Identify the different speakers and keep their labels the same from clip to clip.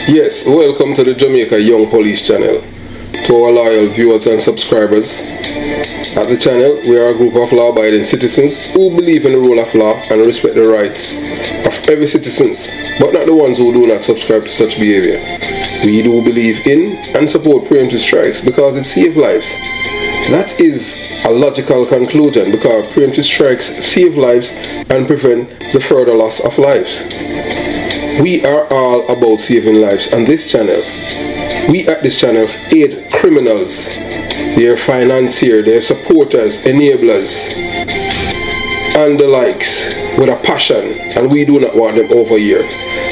Speaker 1: Yes, welcome to the Jamaica Young Police channel. To our loyal viewers and subscribers, at the channel we are a group of law-abiding citizens who believe in the rule of law and respect the rights of every citizen, but not the ones who do not subscribe to such behavior. We do believe in and support preemptive strikes because it saves lives. That is a logical conclusion because preemptive strikes save lives and prevent the further loss of lives. We are all about saving lives on this channel. We at this channel aid criminals, their financiers, their supporters, enablers, and the likes with a passion, and we do not want them over here.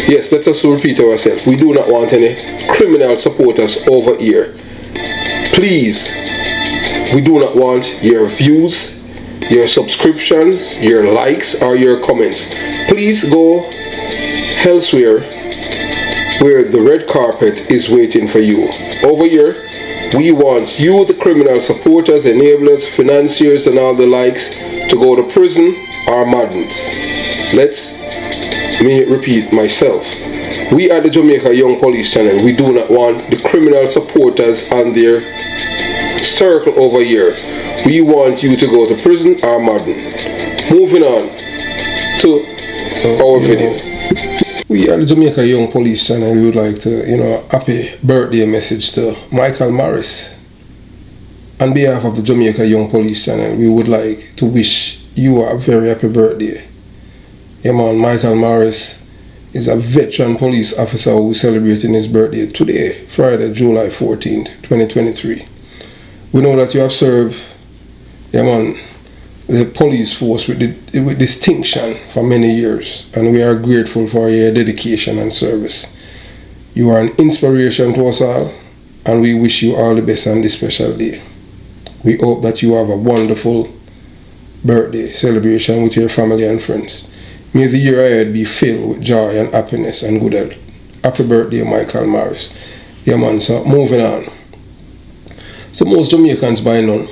Speaker 1: Yes, let us repeat ourselves. We do not want any criminal supporters over here. Please, we do not want your views, your subscriptions, your likes, or your comments. Please go elsewhere where the red carpet is waiting for you. Over here, we want you, the criminal supporters, enablers, financiers, and all the likes, to go to prison or madness. Let me repeat myself. We at the Jamaica Young Police channel, we do not want the criminal supporters and their circle over here. We want you to go to prison or madden. Moving on to our video. We at the Jamaica Young Police channel, we would like to, happy birthday message to Michael Morris. On behalf of the Jamaica Young Police channel, we would like to wish you a very happy birthday. Yeah man, Michael Morris is a veteran police officer who is celebrating his birthday today, Friday, July 14th, 2023. We know that you have served, the police force with distinction for many years, and we are grateful for your dedication and service. You are an inspiration to us all, and we wish you all the best on this special day. We hope that you have a wonderful birthday celebration with your family and friends. May the year ahead be filled with joy and happiness and good health. Happy birthday, Michael Morris. Yeah man, so moving on. So most Jamaicans by now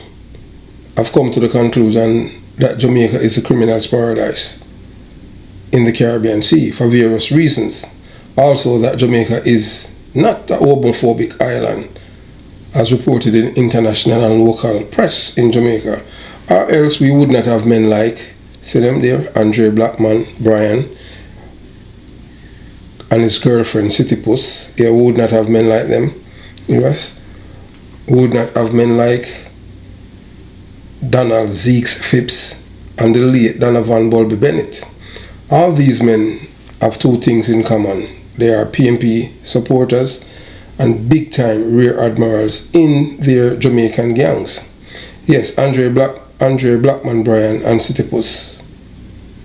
Speaker 1: have come to the conclusion that Jamaica is a criminal's paradise in the Caribbean Sea for various reasons. Also that Jamaica is not a homophobic island as reported in international and local press in Jamaica, or else we would not have men like, see them there, Blackman, Brian, and his girlfriend Puss. Yeah, we would not have men like them. Yes. We would not have men like Donald Zeeks Phipps and the late Donovan Bulby Bennett. All these men have two things in common. They are PMP supporters and big time rear admirals in their Jamaican gangs. Yes, Blackman, Brian and Puss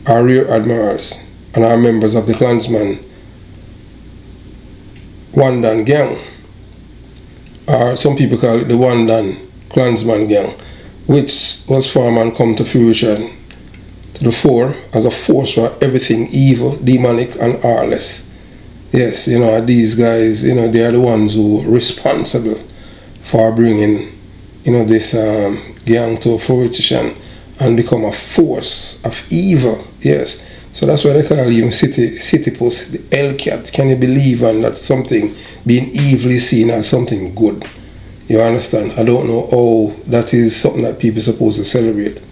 Speaker 1: are rear admirals and are members of the Klansman One Dan gang, or some people call it the One Dan Klansman gang, which was formed and come to fruition to the fore as a force for everything evil, demonic and aweless. Yes, these guys, they are the ones who are responsible for bringing, this gang to fruition and become a force of evil. Yes, so that's why they call even City Puss the Hellcat. Can you believe? And that's something being evilly seen as something good. You understand? I don't know how that is something that people are supposed to celebrate.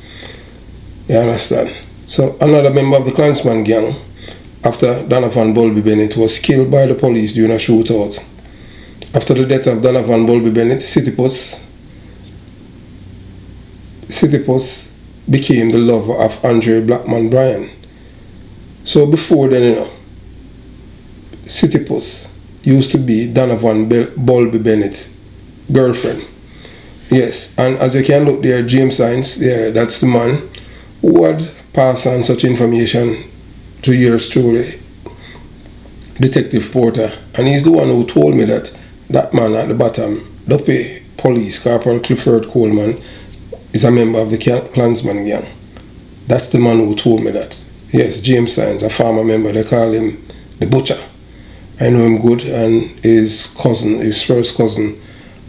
Speaker 1: You understand? So another member of the Klansman gang, after Donovan Bulby Bennett, was killed by the police during a shootout. After the death of Donovan Bulby Bennett, City Puss became the lover of Blackman Brian. So before then, City Puss used to be Donovan Bulby Bennett's girlfriend. Yes, and as you can look there, James Hines, yeah, that's the man who had passed on such information to yours truly, Detective Porter, and he's the one who told me that man at the bottom, Duppy Police, Corporal Clifford Coleman, is a member of the Klansman gang. That's the man who told me that. Yes, James Hines, a former member, they call him the Butcher. I know him good, and his first cousin,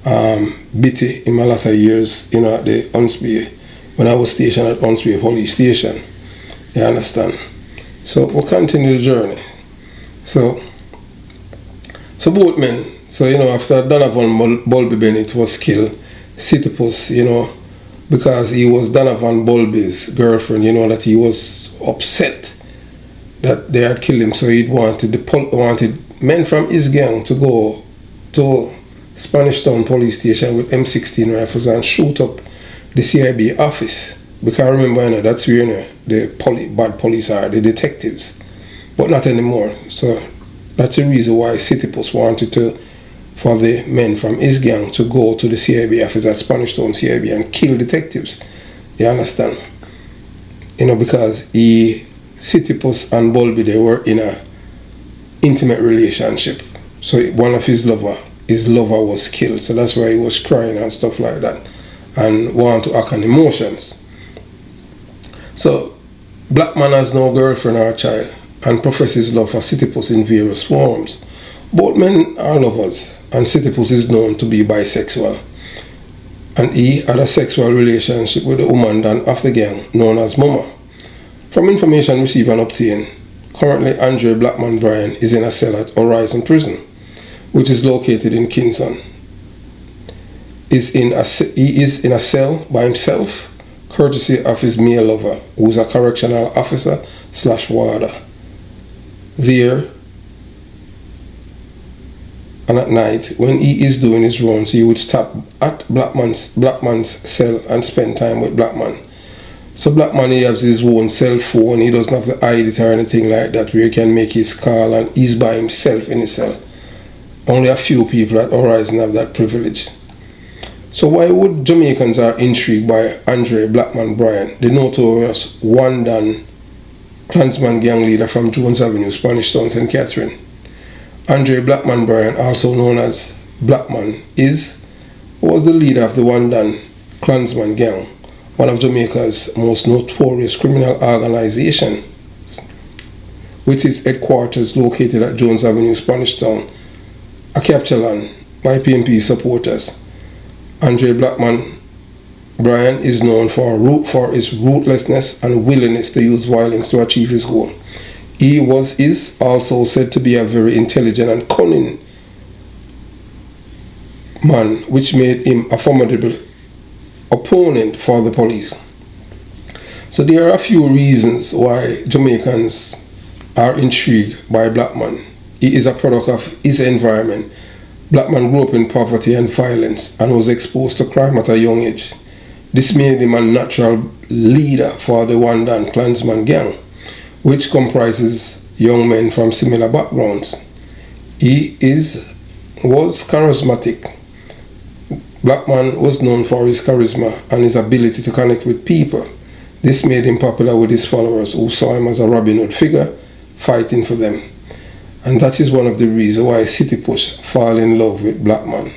Speaker 1: Bitty, in my latter years, at the Unsby, when I was stationed at Unsby Police Station. You understand? So we'll continue the journey. So So both men, so you know, after Donovan Bulby Bennett was killed, City Puss, you know, because he was Donovan Bulby's girlfriend, you know, that he was upset that they had killed him, so he wanted men from his gang to go to Spanish Town police station with M16 rifles and shoot up the CIB office. Because remember, you know, that's where, you know, the bad police are, the detectives, but not anymore. So that's the reason why City Puss wanted for the men from his gang to go to the CIB office at Spanish Town CIB and kill detectives. You understand? You know, because City Puss and Bulby, they were in a intimate relationship. So one of his lover was killed. So that's why he was crying and stuff like that, and want to act on emotions. So Blackman has no girlfriend or child and professes love for City Puss in various forms. Both men are lovers, and City Puss is known to be bisexual. And he had a sexual relationship with the woman of the gang known as Mama. From information received and obtained, currently Andre Blackman Bryan is in a cell at Horizon Prison, which is located in Kingston. He is in a cell by himself, courtesy of his male lover, who is a correctional officer / warder. There, and at night, when he is doing his rounds, he would stop at Blackman's cell and spend time with Blackman. So Blackman, he has his own cell phone, he doesn't have to hide it or anything like that, where he can make his call, and he's by himself in his cell. Only a few people at Horizon have that privilege. So why would Jamaicans are intrigued by Andre Blackman Bryan, the notorious one-dan Klansman gang leader from Jones Avenue, Spanish Town, St. Catherine? Andre Blackman Bryan, also known as Blackman, was the leader of the one-dan Klansman gang, one of Jamaica's most notorious criminal organizations, with its headquarters located at Jones Avenue, Spanish Town, a capture land by PNP supporters. Andre Blackman Bryan is known for his ruthlessness and willingness to use violence to achieve his goal. He is also said to be a very intelligent and cunning man, which made him a formidable opponent for the police. So there are a few reasons why Jamaicans are intrigued by Blackman. He is a product of his environment. Blackman grew up in poverty and violence and was exposed to crime at a young age. This made him a natural leader for the one-dan Klansman gang, which comprises young men from similar backgrounds. He was charismatic. Blackman was known for his charisma and his ability to connect with people. This made him popular with his followers, who saw him as a Robin Hood figure fighting for them. And that is one of the reasons why City Puss fall in love with Blackman.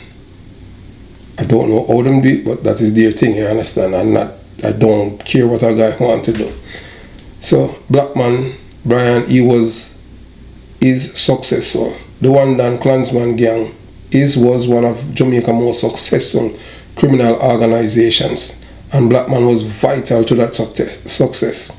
Speaker 1: I don't know how them do it, but that is their thing, you understand? I don't care what a guy want to do. So Blackman Bryan, is successful. The one-dan Klansman gang was one of Jamaica's most successful criminal organizations, and Blackman was vital to that success.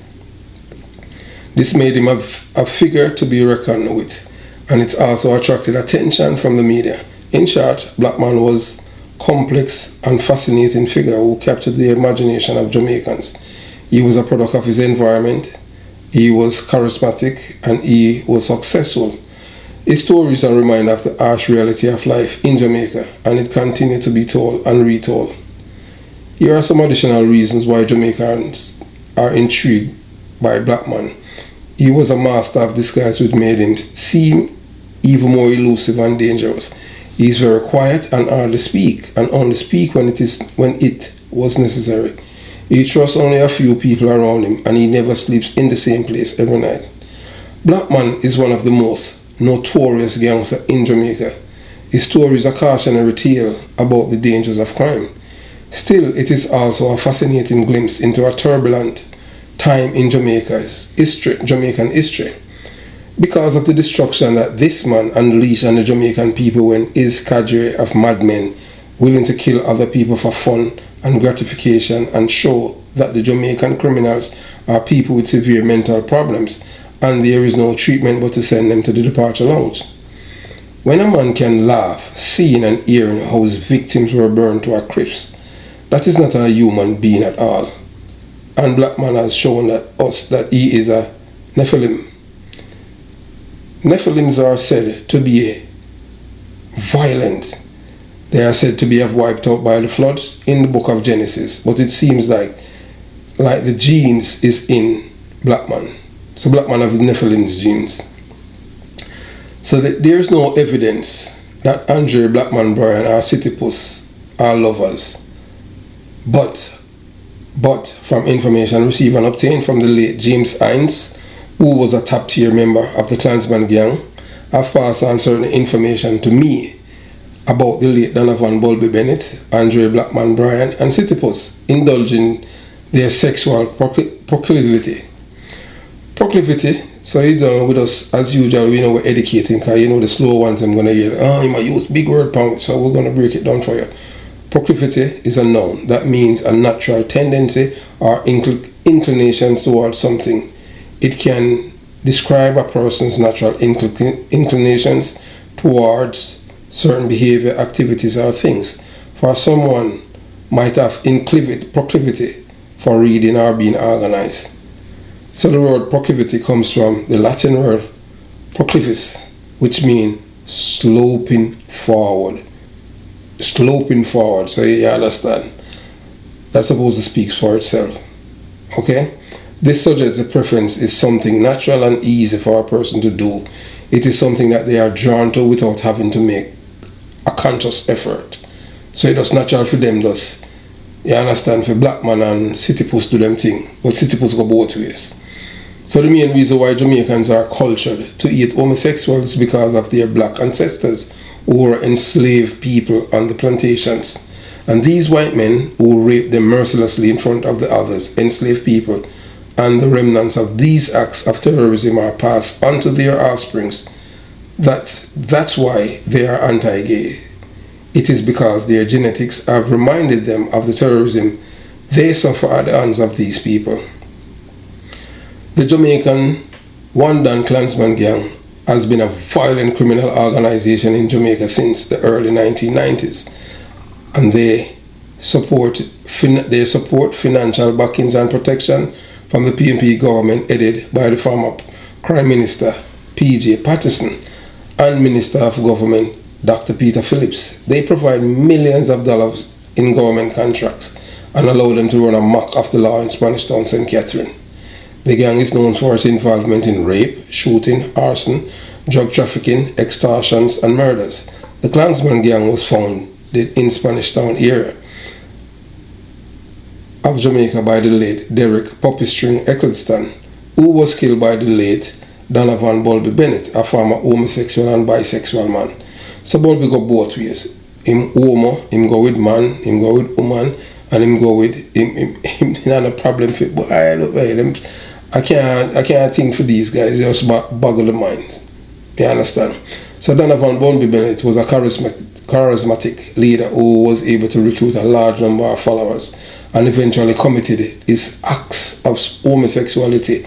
Speaker 1: This made him a figure to be reckoned with, and it also attracted attention from the media. In short, Blackman was a complex and fascinating figure who captured the imagination of Jamaicans. He was a product of his environment, he was charismatic, and he was successful. His stories are a reminder of the harsh reality of life in Jamaica, and it continues to be told and retold. Here are some additional reasons why Jamaicans are intrigued by Blackman. He was a master of disguise, which made him seem even more elusive and dangerous. He is very quiet and hardly speak, and only speak when it was necessary. He trusts only a few people around him, and he never sleeps in the same place every night. Blackman is one of the most notorious gangsters in Jamaica. His story is a cautionary tale about the dangers of crime. Still, it is also a fascinating glimpse into a turbulent time in Jamaican history. Because of the destruction that this man unleashed on the Jamaican people when his cadre of madmen willing to kill other people for fun and gratification, and show that the Jamaican criminals are people with severe mental problems and there is no treatment but to send them to the departure lounge. When a man can laugh, seeing and hearing how his victims were burned to a crisp, that is not a human being at all. And Blackman has shown us that he is a Nephilim. Nephilims are said to be violent. They are said to be wiped out by the flood in the book of Genesis. But it seems like the genes is in Blackman. So Blackman have Nephilim's genes. So there's no evidence that Andre Blackman Bryan or City Puss are lovers. But from information received and obtained from the late James Hines, who was a top tier member of the Klansman gang, have passed on certain information to me about the late Donovan Bulby Bennett, Andre Blackman Bryan, and City Puss indulging their sexual proclivity. So you know, with us as usual, we know we're educating, because you know the slow ones I'm gonna hear, you might use big word pound, so we're gonna break it down for you. Proclivity is a noun. That means a natural tendency or inclination towards something. It can describe a person's natural inclinations towards certain behavior, activities, or things. For someone might have proclivity for reading or being organized. So the word proclivity comes from the Latin word proclivis, which means sloping forward. Sloping forward, so you understand. That's supposed to speak for itself. Okay? This suggests the preference is something natural and easy for a person to do. It is something that they are drawn to without having to make a conscious effort. So it is natural for them, thus. You understand? For Blackman and City Puss do them thing, but City Puss go both ways. So the main reason why Jamaicans are cultured to eat homosexuals is because of their black ancestors who were enslaved people on the plantations. And these white men who raped them mercilessly in front of the others, enslaved people, and the remnants of these acts of terrorism are passed on to their offsprings. That's why they are anti-gay. It is because their genetics have reminded them of the terrorism they suffer at the hands of these people. The Jamaican one-dan Klansman gang has been a violent criminal organization in Jamaica since the early 1990s, and they support financial backings and protection from the PNP government headed by the former Crime Minister P.J. Patterson and Minister of Government Dr. Peter Phillips. They provide millions of dollars in government contracts and allow them to run amok of the law in Spanish Town, St. Catherine. The gang is known for its involvement in rape, shooting, arson, drug trafficking, extortions, and murders. The Klansman gang was founded in Spanish Town area of Jamaica by the late Derek Puppystring Eccleston, who was killed by the late Donovan Bulby Bennett, a former homosexual and bisexual man. So Bulby go both ways. Him homo, him go with man, him go with woman, and him go with him not a problem fit. But I can't think for these guys, just boggle the minds. You understand? So Donovan Bulby Bennett was a charismatic leader who was able to recruit a large number of followers and eventually committed his acts of homosexuality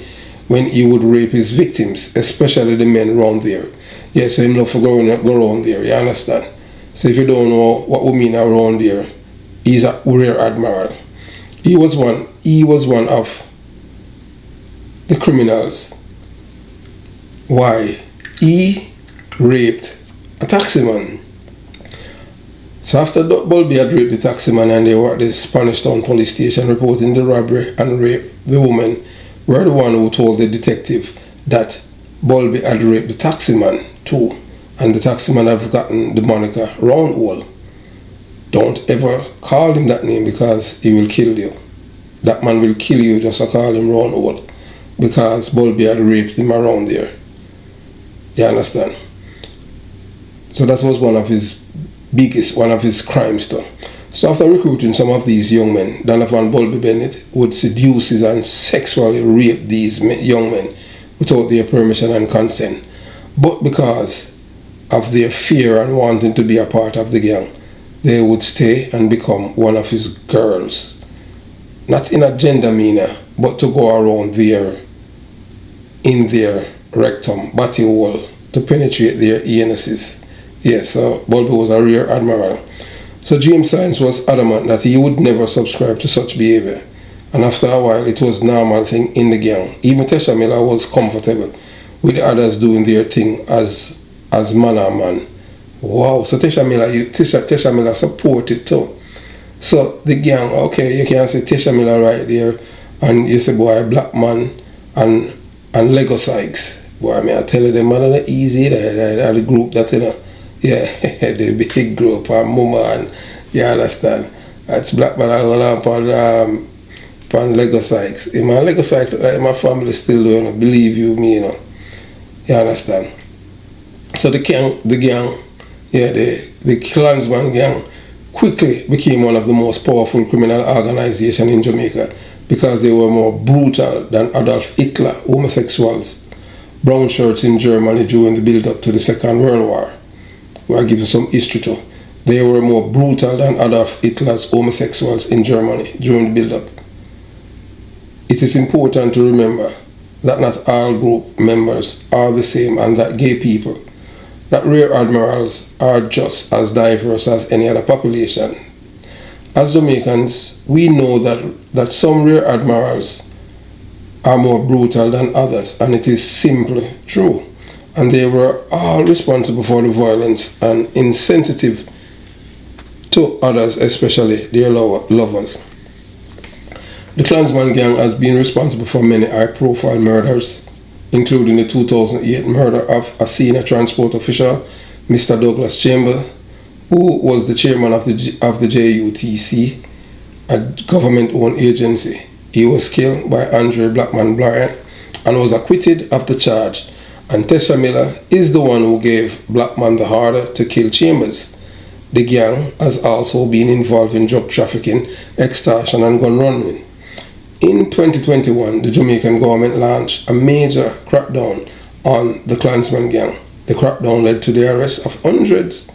Speaker 1: when he would rape his victims, especially the men around there. Yeah, so him love for go around there, you understand? So if you don't know what we mean around there, he's a rear admiral. He was one of the criminals. Why? He raped a taximan. So after Bulby had raped the taximan and they were at the Spanish Town police station reporting the robbery and rape, the woman were the one who told the detective that Bulby had raped the taximan too, and the taximan have gotten the moniker Roundhole. Don't ever call him that name because he will kill you. That man will kill you just to call him Roundhole, because Bulby had raped him around there. You understand? So that was one of his crimes too. So after recruiting some of these young men, Donovan Bulby Bennett would seduce and sexually rape these young men without their permission and consent. But because of their fear and wanting to be a part of the gang, they would stay and become one of his girls. Not in a gender manner, but to go around there in their rectum, body hole, to penetrate their anuses. Yes, so Bulby was a rear admiral. So James Science was adamant that he would never subscribe to such behavior. And after a while, it was a normal thing in the gang. Even Tesha Miller was comfortable with the others doing their thing as man or man. Wow, so Tesha Miller supported too. So the gang, okay, you can say Tesha Miller right there, and you say, boy, Blackman and Lego Sykes. Boy, I mean, I tell you, them man are easy, they're the group that, you know, yeah, the big group, and Mama, and you understand. That's Blackman, I go on Lego Sykes. In my Lego Sykes, like my family still don't believe you, me, you know. You understand? So the gang, yeah, the Klansman gang quickly became one of the most powerful criminal organizations in Jamaica because they were more brutal than Adolf Hitler, homosexuals, brown shirts in Germany during the build-up to the Second World War. Where I give you some history too. They were more brutal than Adolf Hitler's homosexuals in Germany during the build-up. It is important to remember that not all group members are the same, and that gay people, that rear admirals, are just as diverse as any other population. As Jamaicans, we know that some rear admirals are more brutal than others, and it is simply true. And they were all responsible for the violence and insensitive to others, especially their lovers. The Klansman gang has been responsible for many high-profile murders, including the 2008 murder of a senior transport official, Mr. Douglas Chambers, who was the chairman of the JUTC, a government-owned agency. He was killed by Blackman and was acquitted of the charge. And Tesha Miller is the one who gave Blackman the order to kill Chambers. The gang has also been involved in drug trafficking, extortion, and gun running. In 2021, the Jamaican government launched a major crackdown on the Klansman gang. The crackdown led to the arrest of hundreds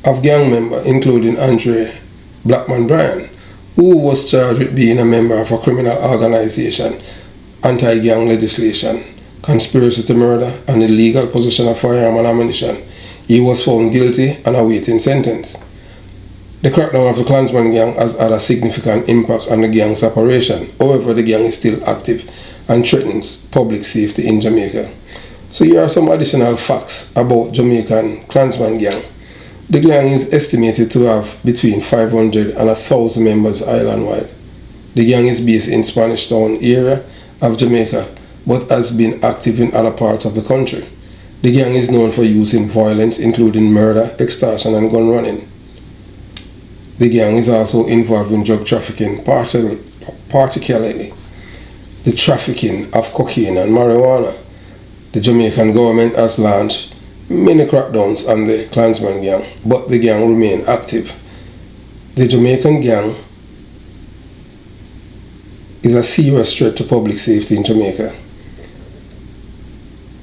Speaker 1: of gang members, including Blackman Bryan, who was charged with being a member of a criminal organization, anti-gang legislation, conspiracy to murder, and illegal possession of firearm and ammunition. He was found guilty and awaiting sentence. The crackdown of the Klansman gang has had a significant impact on the gang's operation. However, the gang is still active and threatens public safety in Jamaica. So here are some additional facts about Jamaican Klansman gang. The gang is estimated to have between 500 and 1,000 members island-wide. The gang is based in Spanish Town area of Jamaica, but has been active in other parts of the country. The gang is known for using violence, including murder, extortion, and gun running. The gang is also involved in drug trafficking, particularly the trafficking of cocaine and marijuana. The Jamaican government has launched many crackdowns on the Klansman gang, but the gang remain active. The Jamaican gang is a serious threat to public safety in Jamaica.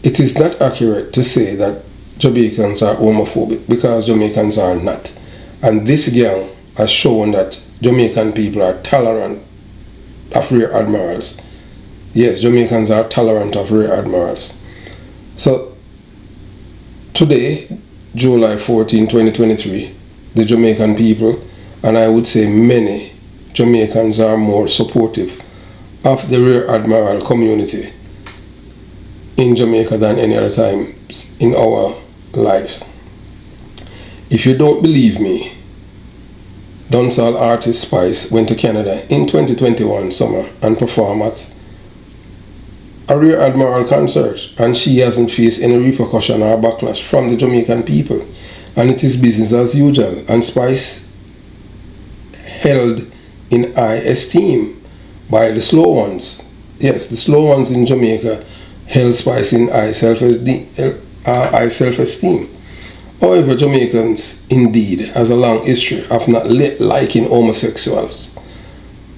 Speaker 1: It is not accurate to say that Jamaicans are homophobic, because Jamaicans are not. And this gang has shown that Jamaican people are tolerant of rear admirals. Yes, Jamaicans are tolerant of rear admirals. So today, July 14, 2023, the Jamaican people, and I would say many Jamaicans, are more supportive of the rear admiral community in Jamaica than any other time in our lives. If you don't believe me, dancehall artist Spice went to Canada in 2021 summer and performed at a rear admiral concert, and she hasn't faced any repercussion or backlash from the Jamaican people, and it is business as usual. And Spice held in high esteem by the slow ones. Yes, the slow ones in Jamaica held Spice in high self-esteem. However, Jamaicans indeed has a long history of not liking homosexuals.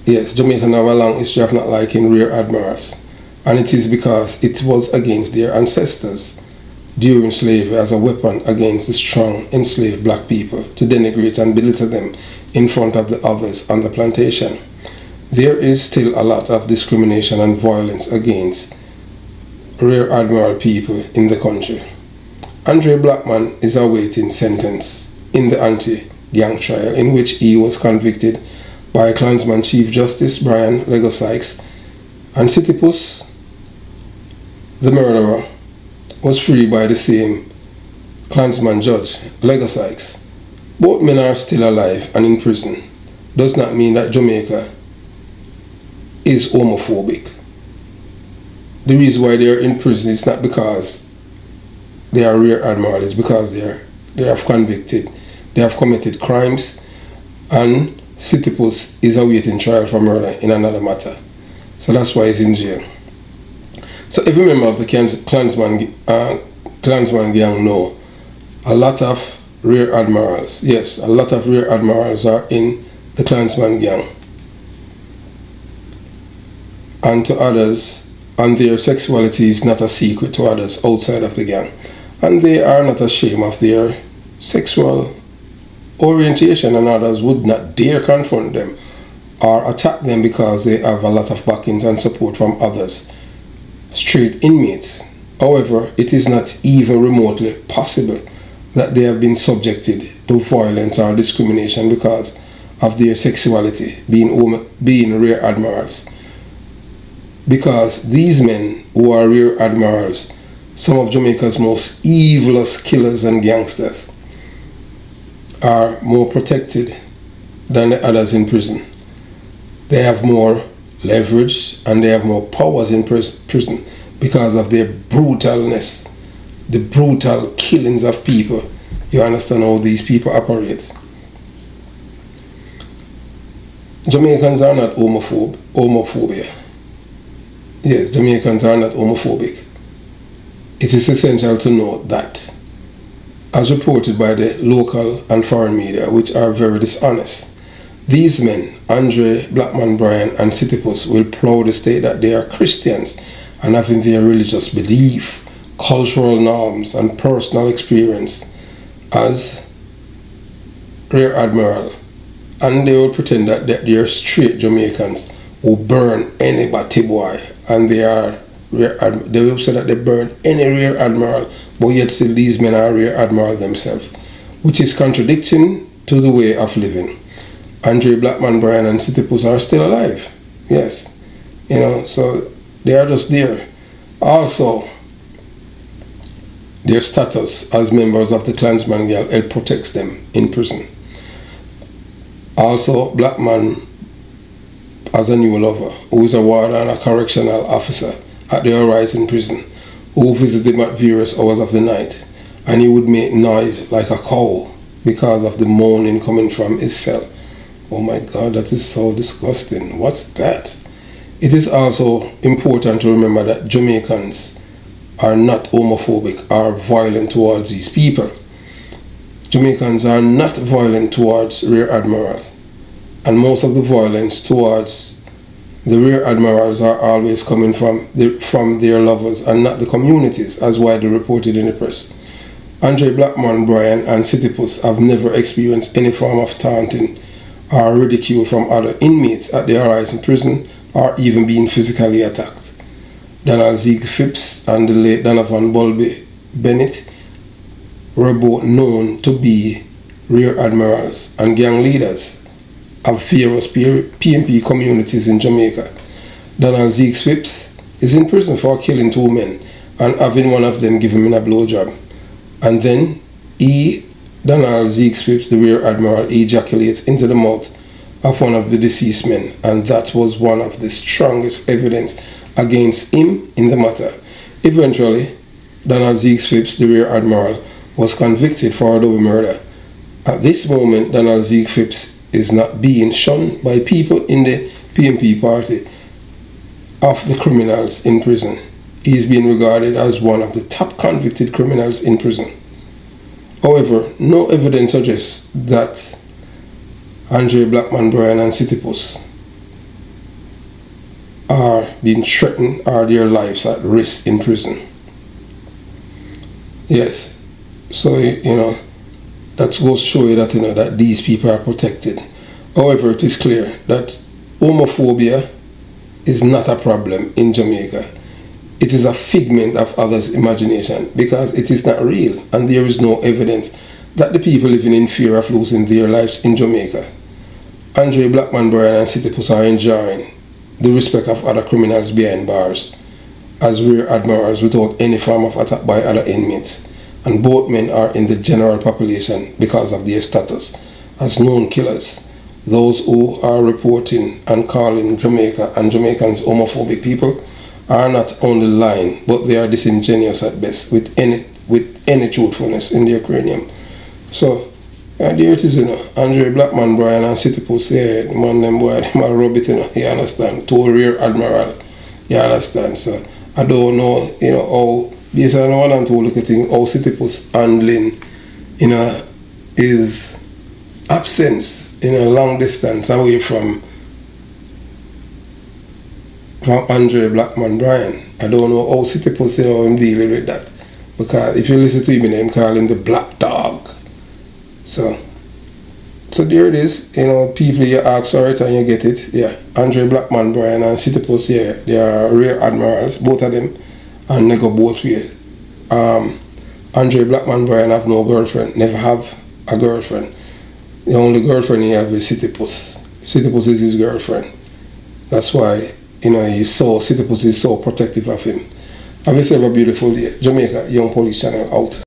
Speaker 1: Yes, Jamaicans have a long history of not liking rear admirals, and it is because it was against their ancestors during slavery as a weapon against the strong enslaved black people to denigrate and belittle them in front of the others on the plantation. There is still a lot of discrimination and violence against rear admiral people in the country. Andre Blackman is awaiting sentence in the anti-gang trial in which he was convicted by Klansman Chief Justice Brian Lego Sykes, and City Puss, the murderer, was freed by the same Klansman judge, Lego Sykes. Both men are still alive and in prison. Does not mean that Jamaica is homophobic. The reason why they are in prison is not because they are rear admiral, it's because they have committed crimes, and City Puss is awaiting trial for murder in another matter. So that's why he's in jail. So every member of the Klansman gang know a lot of rear admirals. Yes, a lot of rear admirals are in the Klansman gang. And to others, and their sexuality is not a secret to others outside of the gang. And they are not ashamed of their sexual orientation, and others would not dare confront them or attack them because they have a lot of backings and support from others, straight inmates. However, it is not even remotely possible that they have been subjected to violence or discrimination because of their sexuality, being rear admirals. Because these men who are rear admirals, some of Jamaica's most evilest killers and gangsters, are more protected than the others in prison. They have more leverage and they have more powers in prison because of their brutalness, the brutal killings of people. You understand how these people operate. Jamaicans are not homophobia. Yes, Jamaicans are not homophobic. It is essential to note that, as reported by the local and foreign media, which are very dishonest, these men, Andre, Blackman, Brian, and City Puss, will proudly state that they are Christians and having their religious belief, cultural norms, and personal experience as rear admiral, and they will pretend that they are straight Jamaicans who burn any batty boy, and they will say that they burn any rear admiral, but yet still these men are rear admiral themselves, which is contradicting to the way of living. Andre, Blackman, Brian, and City Puss are still alive. Yes, so they are just there. Also, their status as members of the Klansman gang protects them in prison. Also, Blackman as a new lover, who is a warden and a correctional officer at the Horizon prison, who visited him at various hours of the night, and he would make noise like a cow because of the moaning coming from his cell. Oh my God, that is so disgusting. What's that? It is also important to remember that Jamaicans are not homophobic or violent towards these people. Jamaicans are not violent towards rear admirals, and most of the violence towards the rear admirals are always coming from their lovers and not the communities, as widely reported in the press. Andre, Blackman, Brian, and City Puss have never experienced any form of taunting or ridicule from other inmates at the Horizon prison, or even being physically attacked. Donald Zeke Phipps and the late Donovan Bulby Bennett were both known to be rear admirals and gang leaders of various PNP communities in Jamaica. Donald Zeke Phipps is in prison for killing 2 men and having one of them give him a blowjob. And then Donald Zeke Phipps, the rear admiral, ejaculates into the mouth of one of the deceased men, and that was one of the strongest evidence against him in the matter. Eventually, Donald Zeke Phipps, the rear admiral, was convicted for a double murder. At this moment, Donald Zeke Phipps is not being shunned by people in the PNP party of the criminals in prison. He is being regarded as one of the top convicted criminals in prison. However, no evidence suggests that Andre, Blackman, Brian, and City Puss are being threatened or their lives at risk in prison. Yes, so that goes to show you that that these people are protected. However, it is clear that homophobia is not a problem in Jamaica. it is a figment of others' imagination, because it is not real, and there is no evidence that the people living in fear of losing their lives in Jamaica, Andre Blackman, Brian and City Puss, are enjoying the respect of other criminals behind bars as rear admirals without any form of attack by other inmates, and both men are in the general population because of their status as known killers. Those who are reporting and calling Jamaica and Jamaicans homophobic people are not only lying, but they are disingenuous at best with any truthfulness in their cranium. So there it is, Andre Blackman, Brian and City Puss, yeah, the man them boy, them are rub it, you understand, to a rear admiral, you understand. So I don't know, how, based on one and two look at things, how City Puss handling, his absence in a long distance away from Andre Blackman Brian. I don't know how City Puss, him dealing with that. Because if you listen to him, call him the Black Dog. So there it is, people you ask for it and you get it. Yeah, Andre Blackman Brian and City Puss, yeah, they are rear admirals, both of them, and they go both ways. Andre Blackman Brian have no girlfriend, never have a girlfriend. The only girlfriend he have is City Puss. City Puss is his girlfriend. That's why, City Puss is so protective of him. Have yourself a beautiful day. Jamaica Young Police Channel out.